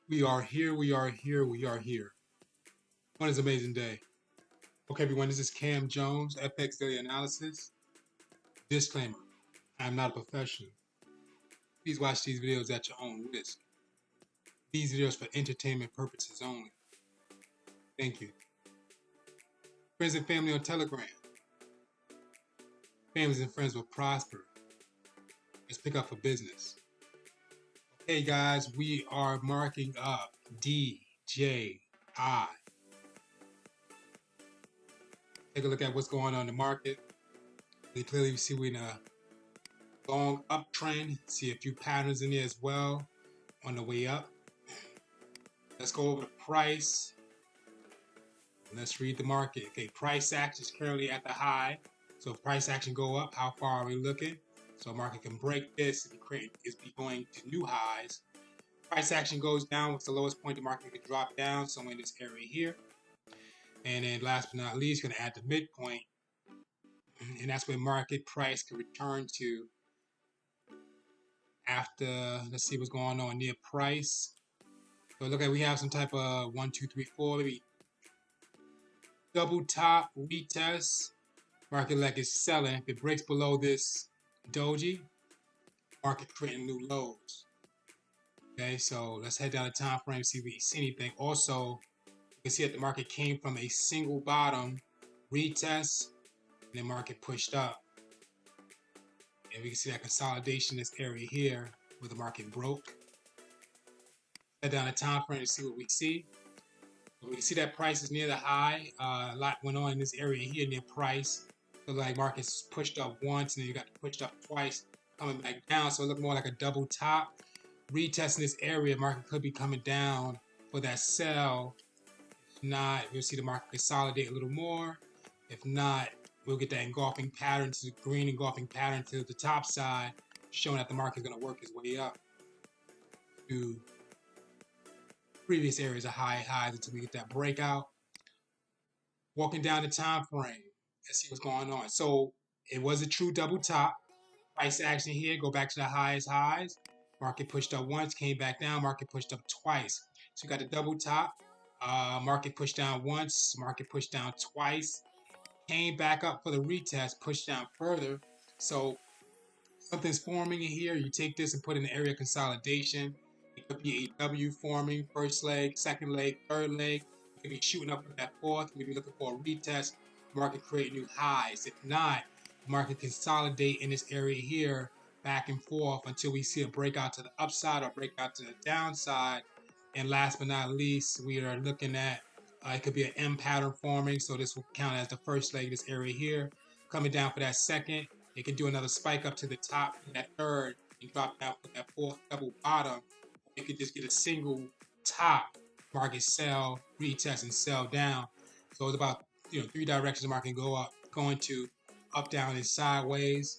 We are here, we are here, we are here. One is an amazing day. Okay, everyone, this is Cam Jones, FX Daily Analysis. Disclaimer, I am not a professional. Please watch these videos at your own risk. These videos for entertainment purposes only. Thank you. Friends and family on Telegram. Families and friends will prosper. Let's pick up for business. Okay, guys, we are marking up DJI. Take a look at what's going on in the market. We clearly see we're in a long uptrend. See a few patterns in there as well on the way up. Let's go over the price. Let's read the market. Okay, price action is currently at the high. So if price action go up, how far are we looking? So market can break this. It's be going to new highs. Price action goes down. What's the lowest point? The market could drop down somewhere in this area here. And then last but not least, going to add the midpoint. And that's where market price can return to after, let's see what's going on near price. So look like we have some type of 1, 2, 3, 4, maybe double top retest. Market like it's selling. If it breaks below this doji, market creating new lows. Okay, so let's head down the time frame, see if we see anything. Also, you can see that the market came from a single bottom retest, and the market pushed up. And we can see that consolidation in this area here where the market broke. Head down the time frame to see what we see. We can see that price is near the high. A lot went on in this area here near price. So like markets pushed up once and then you got pushed up twice, coming back down. So it looked more like a double top. Retesting this area, market could be coming down for that sell. If not, we'll see the market consolidate a little more. If not, we'll get that engulfing pattern to the green engulfing pattern to the top side, showing that the market is going to work its way up to previous areas of high highs until we get that breakout. Walking down the time frame, let's see what's going on. So it was a true double top. Price action here, go back to the highest highs. Market pushed up once, came back down. Market pushed up twice. So you got the double top. Market pushed down once. Market pushed down twice. Came back up for the retest, pushed down further. So something's forming in here. You take this and put in the area consolidation. It could be a W forming, first leg, second leg, third leg. You could be shooting up with that fourth. Maybe looking for a retest. Market create new highs. If not, market consolidate in this area here, back and forth until we see a breakout to the upside or breakout to the downside. And last but not least, we are looking at it could be an M pattern forming. So this will count as the first leg, this area here. Coming down for that second. It can do another spike up to the top for that third and drop down for that fourth double bottom. You could just get a single top, market sell, retest, and sell down. So it's about three directions the market can go up, going to up, down, and sideways.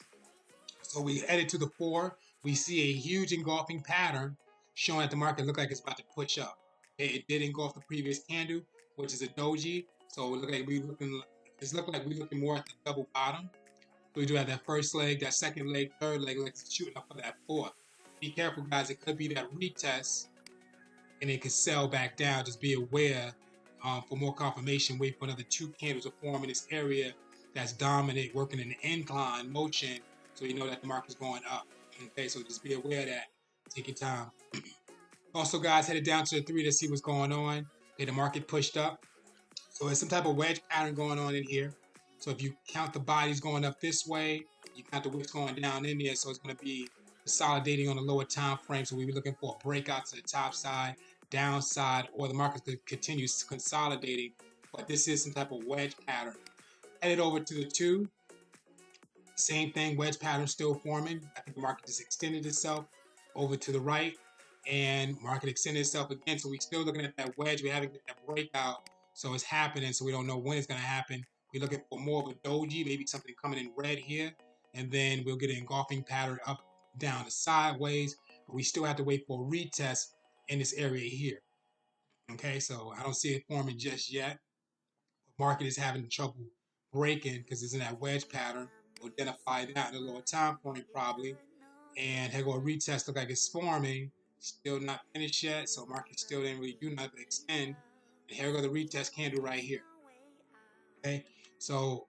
So we headed to the 4. We see a huge engulfing pattern showing that the market looked like it's about to push up. It did engulf the previous candle, which is a doji. So it looked like we're looking more at the double bottom. So we do have that first leg, that second leg, third leg, like shooting up for that fourth. Be careful, guys. It could be that retest, and it could sell back down. Just be aware. For more confirmation, wait for another 2 candles to form in this area that's dominant, working in an incline motion, so you know that the market's going up. Okay, so just be aware of that. Take your time. Also, guys, headed down to the 3 to see what's going on. Okay, the market pushed up. So there's some type of wedge pattern going on in here. So if you count the bodies going up this way, you count the wicks going down in there, so it's going to be consolidating on the lower time frame. So we'll be looking for a breakout to the top side, downside, or the market could continue consolidating. But this is some type of wedge pattern. Headed over to the 2. Same thing, wedge pattern still forming. I think the market just extended itself over to the right, and market extended itself again. So we're still looking at that wedge. We haven't got that breakout, so it's happening. So we don't know when it's going to happen. We're looking for more of a doji, maybe something coming in red here, and then we'll get an engulfing pattern up, down, to sideways. But we still have to wait for a retest in this area here. Okay, so I don't see it forming just yet. The market is having trouble breaking because it's in that wedge pattern. We'll identify that in a lower time frame probably. And here go a retest, look like it's forming. Still not finished yet, so market still didn't really do nothing, extend. And here we go, the retest candle right here. Okay, so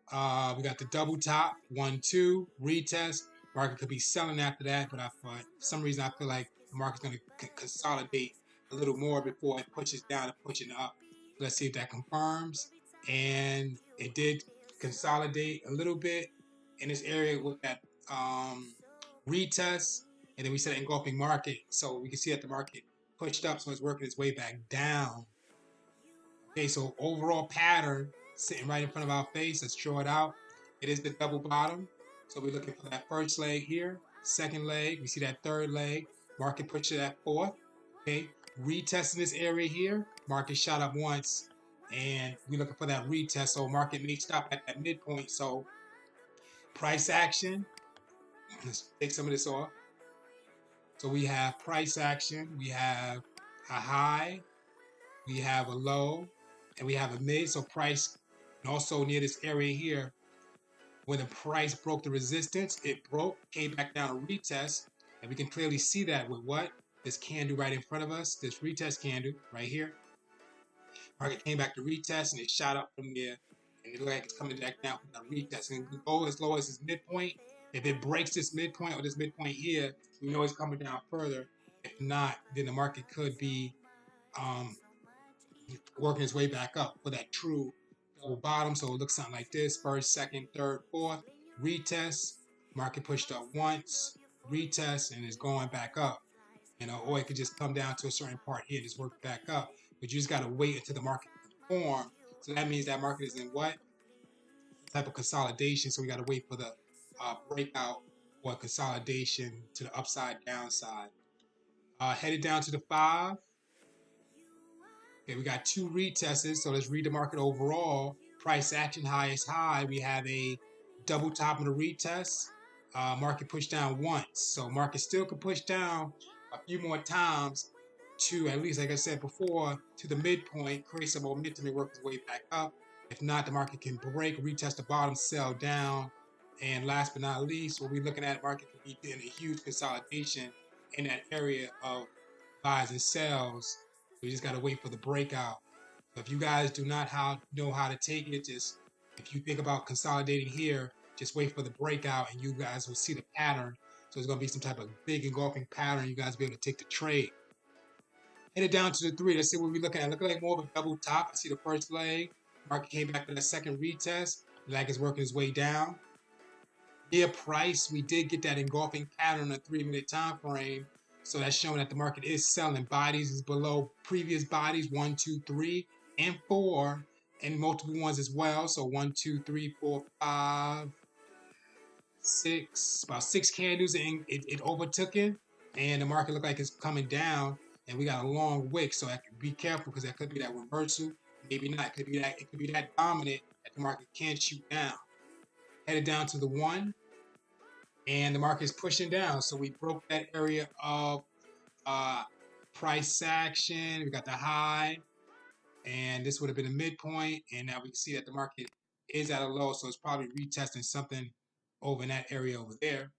we got the double top, 1, 2, retest. Market could be selling after that, but for some reason I feel like the market's going to consolidate a little more before it pushes down and pushing up. Let's see if that confirms. And it did consolidate a little bit in this area with that retest, and then we said engulfing market. So we can see that the market pushed up, so it's working its way back down. Okay, so overall pattern sitting right in front of our face. Let's draw it out. It is the double bottom. So we're looking for that first leg here, second leg. We see that third leg. Market pushed to that fourth. Okay, retesting this area here. Market shot up once, and we're looking for that retest. So market may stop at that midpoint. So price action. Let's take some of this off. So we have price action. We have a high. We have a low, and we have a mid. So price, and also near this area here, when the price broke the resistance, it broke, came back down to retest, and we can clearly see that with what? This candle right in front of us, this retest candle right here. Market came back to retest, and it shot up from there, and it looks like it's coming back down from that retest, and it can go as low as this midpoint. If it breaks this midpoint or this midpoint here, we know it's coming down further. If not, then the market could be working its way back up for that true double bottom. So it looks something like this: first, second, third, fourth, retest, market pushed up once, retest, and it's going back up. Or it could just come down to a certain part here and just work back up. But you just got to wait until the market form. So that means that market is in what type of consolidation? So we got to wait for the breakout or consolidation to the upside, downside. Headed down to the 5. Okay, we got 2 retests, so let's read the market overall. Price action, highest high. We have a double top of the retest. Market pushed down once, so market still could push down a few more times to, at least like I said before, to the midpoint, create some momentum and work its way back up. If not, the market can break, retest the bottom, sell down. And last but not least, what we're looking at, market could be in a huge consolidation in that area of buys and sells. We just got to wait for the breakout. So if you guys do not know how to take it, just if you think about consolidating here, just wait for the breakout and you guys will see the pattern. So it's going to be some type of big engulfing pattern. You guys will be able to take the trade. Headed down to the 3. Let's see what we're looking at. Looking like more of a double top. I see the first leg. Market came back to the second retest. Like it's working its way down. Near price, we did get that engulfing pattern on a 3-minute time frame. So that's showing that the market is selling. Bodies is below previous bodies, 1, 2, 3, and 4, and multiple ones as well. So 1, 2, 3, 4, 5, 6, about 6 candles, and it overtook it, and the market looked like it's coming down, and we got a long wick. So I can be careful because that could be that reversal, maybe not. It could be that dominant that the market can shoot down. Headed down to the 1. And the market is pushing down. So we broke that area of price action. We got the high. And this would have been a midpoint. And now we can see that the market is at a low. So it's probably retesting something over in that area over there.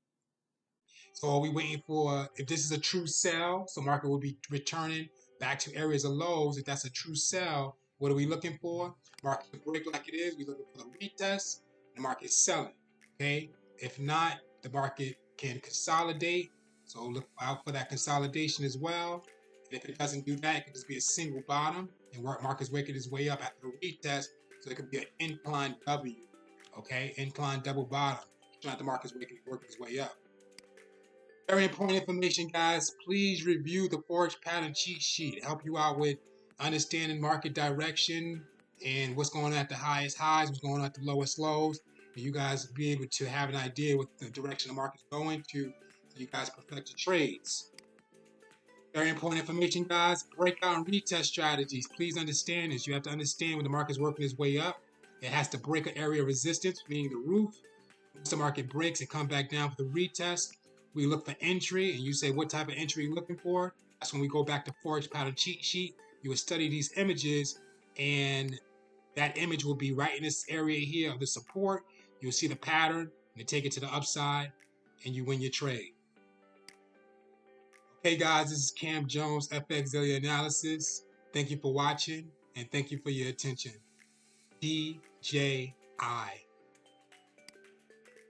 So are we waiting for, if this is a true sell, so market will be returning back to areas of lows. If that's a true sell, what are we looking for? Market to break like it is. We're looking for the retest. The market is selling. Okay. If not, the market can consolidate. So look out for that consolidation as well. And if it doesn't do that, it could just be a single bottom. And market's waking its way up after the retest. So it could be an incline W. Okay. Incline double bottom. Not the market's working its way up. Very important information, guys. Please review the Forex pattern cheat sheet. Help you out with understanding market direction and what's going on at the highest highs, what's going on at the lowest lows. And you guys be able to have an idea what the direction the market's going to, so you guys perfect your trades. Very important information, guys. Breakout and retest strategies. Please understand this. You have to understand when the market's working its way up, it has to break an area of resistance, meaning the roof. Once the market breaks and come back down for the retest, we look for entry, and you say what type of entry you're looking for. That's when we go back to Forex pattern cheat sheet. You will study these images, and that image will be right in this area here of the support. You'll see the pattern, and take it to the upside, and you win your trade. Hey guys, this is Cam Jones, FX Daily Analysis. Thank you for watching and thank you for your attention. DJI.